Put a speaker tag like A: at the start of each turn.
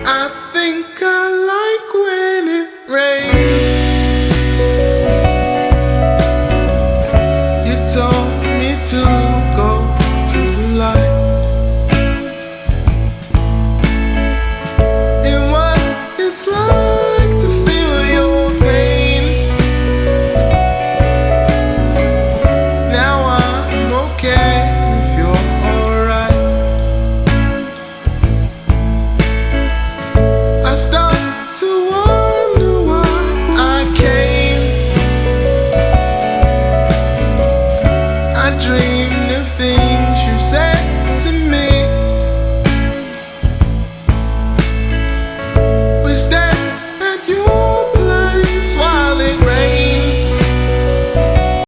A: I think I like when it rains. You told me to go to the light. And what it's like to feel your pain. Now I'm okay if you're alright. I start to wonder why I came. I dream